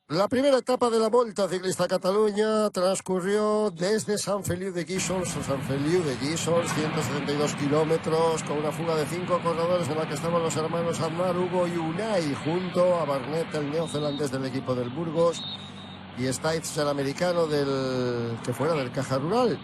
La primera etapa de la Volta Ciclista a Cataluña transcurrió desde Sant Feliu de Guíxols a Sant Feliu de Guíxols, 172 kilómetros, con una fuga de 5 corredores en la que estaban los hermanos Aznar, Hugo y Unai, junto a Barnet, el neozelandés del equipo del Burgos, y Stites, el americano que fuera del Caja Rural.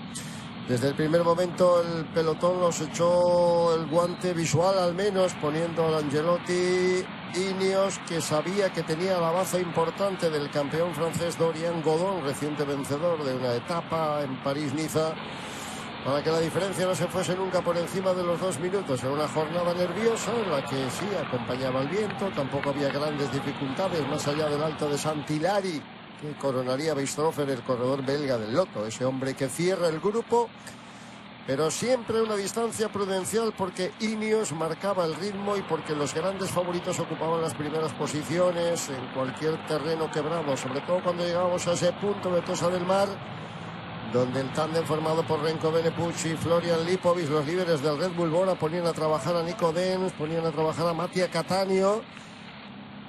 Desde el primer momento el pelotón los echó el guante visual, al menos poniendo al Angelotti. Ineos, que sabía que tenía la baza importante del campeón francés Dorian Godon, reciente vencedor de una etapa en París-Niza, para que la diferencia no se fuese nunca por encima de los 2 minutos. En una jornada nerviosa en la que sí acompañaba el viento, tampoco había grandes dificultades más allá del Alto de Sant'Ilari, que coronaría Weistrofer, el corredor belga del Lotto, ese hombre que cierra el grupo, pero siempre una distancia prudencial porque Ineos marcaba el ritmo y porque los grandes favoritos ocupaban las primeras posiciones en cualquier terreno quebrado, sobre todo cuando llegábamos a ese punto de Tossa del Mar, donde el tándem formado por Renko Evenepoel y Florian Lipovic, los líderes del Red Bull Bora, ponían a trabajar a Nico Denz, ponían a trabajar a Mattia Cattaneo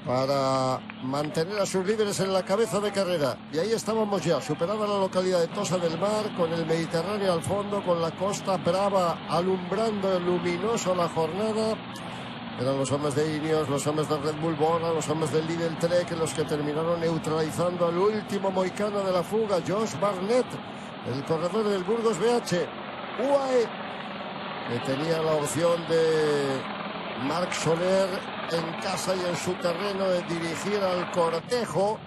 para mantener a sus líderes en la cabeza de carrera. Y ahí estábamos ya, superada la localidad de Tossa del Mar, con el Mediterráneo al fondo, con la Costa Brava alumbrando luminoso la jornada. Eran los hombres de Ineos, los hombres del Red Bull Bora, los hombres del Lidl Trek, los que terminaron neutralizando al último mohicano de la fuga, Josh Barnett, el corredor del Burgos BH. UAE, que tenía la opción de Marc Soler en casa y en su terreno de dirigir al cortejo.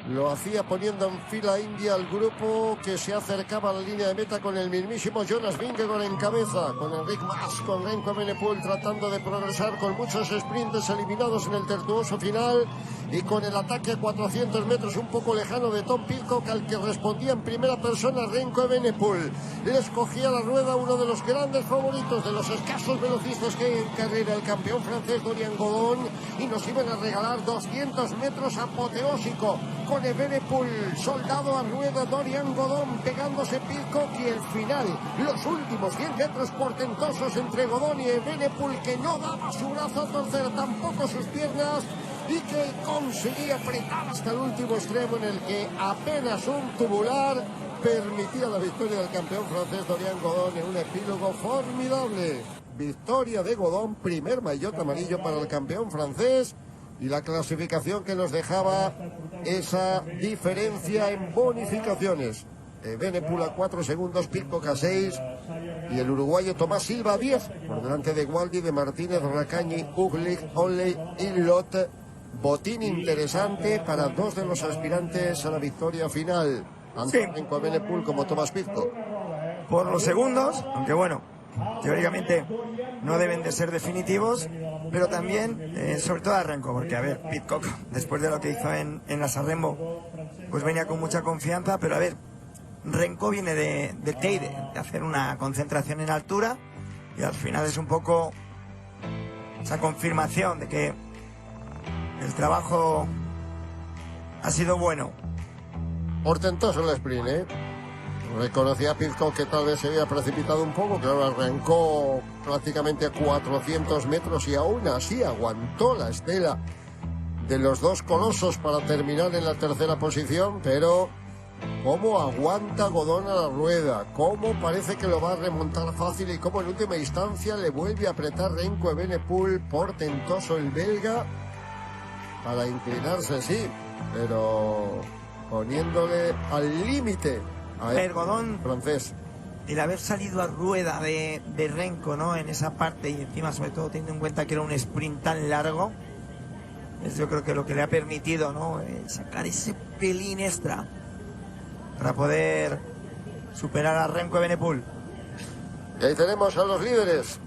Lo hacía poniendo en fila india al grupo que se acercaba a la línea de meta, con el mismísimo Jonas Vingegaard en cabeza, con Enric Mas, con Renko Evenepoel tratando de progresar, con muchos sprints eliminados en el tortuoso final, y con el ataque a 400 metros un poco lejano de Tom Pidcock, al que respondía en primera persona Renko Evenepoel. Les cogía la rueda uno de los grandes favoritos, de los escasos velocistas que hay en carrera, el campeón francés Dorian Godon, y nos iban a regalar 200 metros apoteósico, con Evenepoel soldado a rueda, Dorian Godon pegándose Pidcock, y el final, los últimos 100 metros portentosos entre Godon y Evenepoel, que no daba su brazo a torcer, tampoco sus piernas, y que conseguía apretar hasta el último extremo, en el que apenas un tubular permitía la victoria del campeón francés Dorian Godon en un epílogo formidable. Victoria de Godon, primer maillot amarillo para el campeón francés, y la clasificación que nos dejaba esa diferencia en bonificaciones. Evenepoel a 4 segundos, Pidcock a 6, y el uruguayo Tomás Silva a 10, por delante de Gualdi, de Martínez, Racañi, Uglic, Onley y Lot. Botín interesante para dos de los aspirantes a la victoria final, tanto Renko Evenepoel como Tomás Pidcock. Por los segundos, aunque bueno, teóricamente no deben de ser definitivos, pero también, sobre todo a Renko, porque a ver, Pidcock, después de lo que hizo en la Sanremo, pues venía con mucha confianza, pero a ver, Renko viene de Teide, de hacer una concentración en altura, y al final es un poco esa confirmación de que el trabajo ha sido bueno. Portentoso el sprint, Reconocía a Pidcock que tal vez se había precipitado un poco, claro, arrancó prácticamente a 400 metros y aún así aguantó la estela de los dos colosos para terminar en la tercera posición, pero cómo aguanta Godon a la rueda, cómo parece que lo va a remontar fácil, y cómo en última instancia le vuelve a apretar Renko Evenepoel, portentoso el belga, para inclinarse, sí, pero poniéndole al límite a el Godon francés. El haber salido a rueda de Renko, ¿no?, en esa parte, y encima sobre todo teniendo en cuenta que era un sprint tan largo, es yo creo que lo que le ha permitido, ¿no?, sacar ese pelín extra para poder superar a Renko Evenepoel. Y ahí tenemos a los líderes